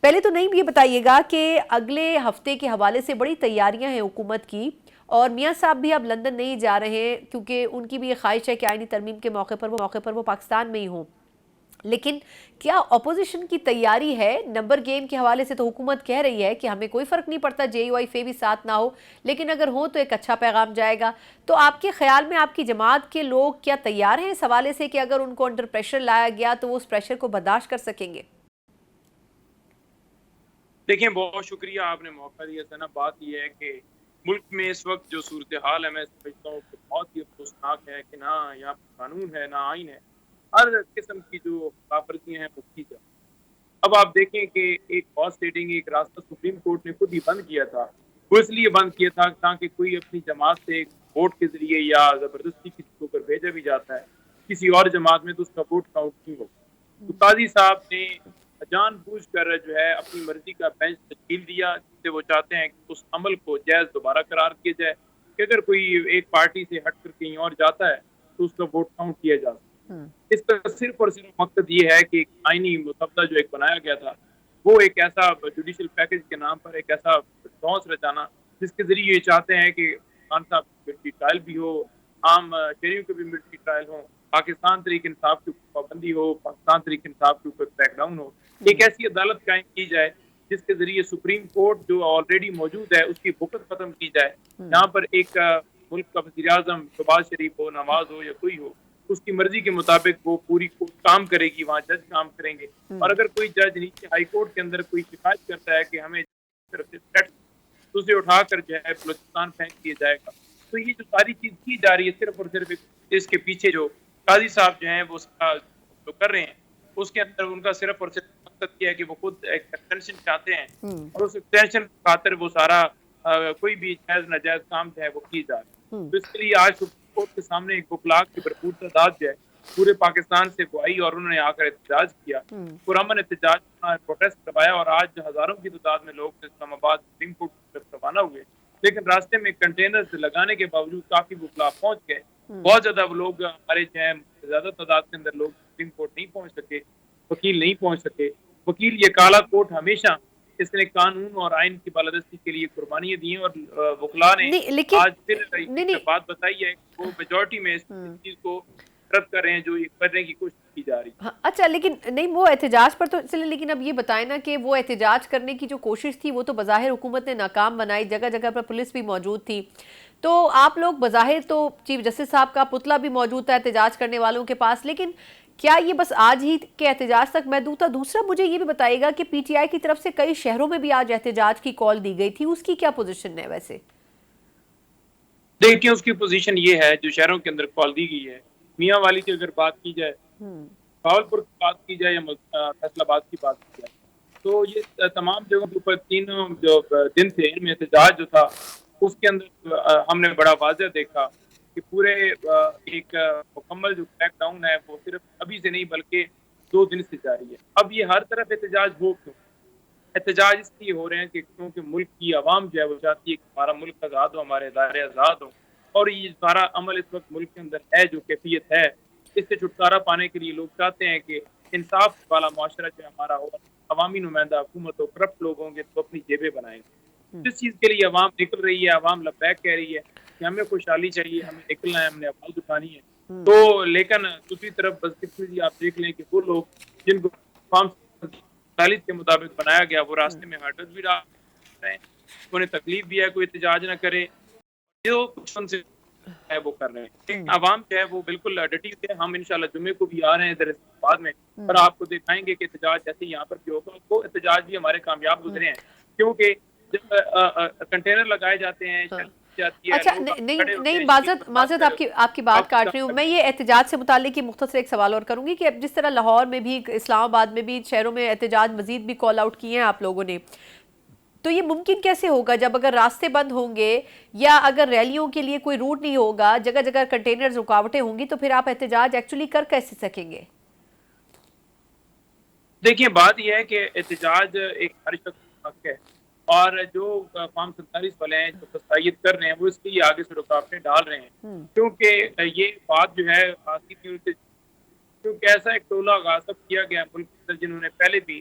پہلے تو نہیں یہ بتائیے گا کہ اگلے ہفتے کے حوالے سے بڑی تیاریاں ہیں حکومت کی، اور میاں صاحب بھی اب لندن نہیں جا رہے ہیں کیونکہ ان کی بھی یہ خواہش ہے کہ آئینی ترمیم کے موقع پر وہ پاکستان میں ہی ہوں۔ لیکن کیا اپوزیشن کی تیاری ہے؟ نمبر گیم کے حوالے سے تو حکومت کہہ رہی ہے کہ ہمیں کوئی فرق نہیں پڑتا جے یو آئی فے بھی ساتھ نہ ہو، لیکن اگر ہو تو ایک اچھا پیغام جائے گا۔ تو آپ کے خیال میں آپ کی جماعت کے لوگ کیا تیار ہیں اس حوالے سے کہ اگر ان کو انڈر پریشر لایا گیا تو وہ اس پریشر کو برداشت کر سکیں گے؟ دیکھیں، بہت شکریہ آپ نے موقع دیا سنا۔ بات یہ ہے کہ ملک میں اس وقت جو صورتحال ہے، میں سمجھتا ہوں کہ بہت ہی افسوسناک ہے کہ نہ یہاں قانون ہے نہ آئین ہے، ہر قسم کی جو خلاف ورزیاں ہیں وہ کی جائیں۔ اب آپ دیکھیں کہ ایک ہارس ریڈنگ ایک راستہ سپریم کورٹ نے خود ہی بند کیا تھا، وہ اس لیے بند کیا تھا تاکہ کوئی اپنی جماعت سے ووٹ کے ذریعے یا زبردستی کسی کو اگر بھیجا بھی جاتا ہے کسی اور جماعت میں تو اس کا ووٹ کاؤنٹ نہیں ہوگا۔ تو قاضی صاحب نے جان بوجھ کر جو ہے اپنی مرضی کا بینچ تشکیل دیا، جس سے وہ چاہتے ہیں کہ اس عمل کو جائز دوبارہ قرار کیا جائے کہ اگر کوئی ایک پارٹی سے ہٹ کر کہیں اور جاتا ہے تو اس کا ووٹ کاؤنٹ کیا جا سکتا۔ اس کا صرف اور صرف مقصد یہ ہے کہ آئینی مسودہ جو ایک بنایا گیا تھا وہ ایک ایسا جوڈیشل پیکج کے نام پر ایک ایسا ڈھونس رچانا جس کے ذریعے یہ چاہتے ہیں کہ خان صاحب کی ملٹری ٹرائل بھی ہو، عام شہریوں کے بھی ملٹری ٹرائل ہو، پاکستان تحریک انصاف کے اوپر پابندی ہو، پاکستان تحریک انصاف کے اوپر کریک ڈاؤن ہو، ایک ایسی عدالت قائم کی جائے جس کے ذریعے سپریم کورٹ جو آلریڈی موجود ہے اس کی بھوکت ختم کی جائے، جہاں پر ایک ملک کا وزیر اعظم شہباز شریف ہو، نواز ہو یا کوئی ہو، اس کی مرضی کے مطابق وہ پوری کام کرے گی، وہاں جج کام کریں گے۔ اور اگر کوئی جج نیچے ہائی کورٹ کے اندر کوئی شکایت کرتا ہے کہ ہمیں طرف سے تھریٹ، تو اسے اٹھا کر جو ہے بلوچستان پھینک دیا جائے گا۔ تو یہ جو ساری چیز کی جا رہی ہے صرف اور صرف اس کے پیچھے جو قاضی صاحب جو ہیں وہ جو کر رہے ہیں اس کے اندر ان کا صرف اور صرف مقصد یہ ہے کہ وہ خود ایک ایکسٹینشن چاہتے ہیں، اور اس ایکسٹینشن کی خاطر وہ سارا کوئی بھی جائز ناجائز کام جو ہے وہ کی جا رہا ہے۔ تو اس کے لیے آج سپریم کورٹ کے سامنے ایک بکلاک کی بھرپور تعداد جو ہے پورے پاکستان سے وہ آئی اور انہوں نے آ کر احتجاج کیا، پرامن احتجاج پروٹیسٹ کروایا، اور آج ہزاروں کی تعداد میں لوگ اسلام آباد سپریم کورٹ کی طرف روانہ ہوئے، لیکن راستے میں کنٹینرز لگانے کے باوجود کافی وکلا پہنچ گئے۔ بہت زیادہ لوگ ہمارے جو ہیں زیادہ تعداد کے اندر لوگ سپریم کورٹ نہیں پہنچ سکے، وکیل نہیں پہنچ سکے۔ وکیل یہ کالا کوٹ ہمیشہ اس نے قانون اور آئین کی بالادستی کے لیے قربانیاں دی ہیں، اور وکلا نے نہیں لیکن آج پھر نہیں نہیں بات بتائی ہے کہ وہ میجورٹی میں اس چیز کو رد کر رہے ہیں جو یہ کرنے کی کوشش کی جا رہی ہے۔ اچھا، لیکن نہیں وہ احتجاج پر تو چلے، لیکن اب یہ بتائیں نا کہ وہ احتجاج کرنے کی جو کوشش تھی وہ تو بظاہر حکومت نے ناکام بنائی، جگہ جگہ پر پولیس بھی موجود تھی، تو آپ لوگ بظاہر تو چیف جسٹس صاحب کا پتلا بھی موجود تھا احتجاج کرنے والوں کے پاس، لیکن کیا یہ بس آج ہی کے احتجاج تک محدود تھا؟ دوسرا مجھے یہ بھی بتائیے گا کہ پی ٹی آئی کی طرف سے کئی شہروں میں بھی آج احتجاج کی کال دی گئی تھی، اس کی کیا پوزیشن ہے ویسے؟ دیکھیں، اس کی پوزیشن یہ ہے جو شہروں کے اندر کال دی گئی ہے، میاں والی کی اگر بات کی جائے، بھاولپور کی بات کی جائے یا فیصل آباد کی بات کی جائے، تو یہ تمام جگہوں کے اوپر تینوں جو دن تھے ان میں احتجاج جو تھا اس کے اندر ہم نے بڑا واضح دیکھا کہ پورے ایک مکمل جو کریک ڈاؤن ہے وہ صرف ابھی سے نہیں بلکہ 2 دن سے جاری ہے۔ اب یہ ہر طرف احتجاج ہو کیوں؟ احتجاج اس لیے ہو رہے ہیں کہ کیونکہ ملک کی عوام جو ہے وہ چاہتی ہے کہ ہمارا ملک آزاد ہو، ہمارے ادارے آزاد ہوں، اور یہ سارا عمل اس وقت ملک کے اندر ہے جو کیفیت ہے، اس سے چھٹکارا پانے کے لیے لوگ چاہتے ہیں کہ انصاف والا معاشرہ جو ہمارا ہو، عوامی نمائندہ حکومت ہو، کرپٹ لوگ ہوں گے تو اپنی جیبیں بنائیں گے۔ اس چیز کے لیے عوام نکل رہی ہے، عوام لبیک کہہ رہی ہے کہ ہمیں خوشحالی چاہیے، ہمیں نکلنا ہے، ہم نے آواز اٹھانی ہے۔ تو لیکن دوسری طرف بدقسمتی آپ دیکھ لیں کہ وہ لوگ جن کو فارم 47 کے مطابق بنایا گیا وہ راستے میں ہرڈل بھی ڈال رہے ہیں، انہیں تکلیف بھی ہے کوئی احتجاج نہ کرے، جو کچھ ان سے ہے وہ کر رہے ہیں۔ لیکن عوام جو ہے وہ بالکل ڈٹی ہوئی ہے۔ ہم انشاءاللہ جمعے کو بھی آ رہے ہیں ادھر اسلام آباد میں، اور آپ کو دکھائیں گے کہ احتجاج جیسے یہاں پر بھی ہوگا، وہ احتجاج بھی ہمارے کامیاب گزرے ہیں، کیونکہ جب کنٹینر لگائے جاتے ہیں، جاتی ہے، اچھا، لوگ کھڑے ہوتے نہیں، ہیں، معذرت آپ کی بات کاٹ رہی ہوں میں، یہ احتجاج سے متعلق مختصر ایک سوال اور کروں گی کہ جس طرح لاہور میں بھی، اسلام آباد میں بھی، شہروں میں احتجاج مزید بھی کال آؤٹ کیے ہیں آپ لوگوں نے، تو یہ ممکن کیسے ہوگا جب اگر راستے بند ہوں گے یا اگر ریلیوں کے لیے کوئی روٹ نہیں ہوگا، جگہ جگہ کنٹینرز رکاوٹیں ہوں گی، تو پھر آپ احتجاج ایکچولی کر کیسے سکیں گے؟ دیکھیں، بات یہ ہے کہ احتجاج ایک ہر شخص کا حق ہے، اور جو فارم 47 والے ہیں جو تائید کر رہے ہیں وہ اس کے لیے آگے سے رکاوٹیں ڈال رہے ہیں، کیونکہ یہ بات جو ہے خاصی کیونکہ ایسا ایک ٹولہ غاصب کیا گیا ملک کے اندر جنہوں نے پہلے بھی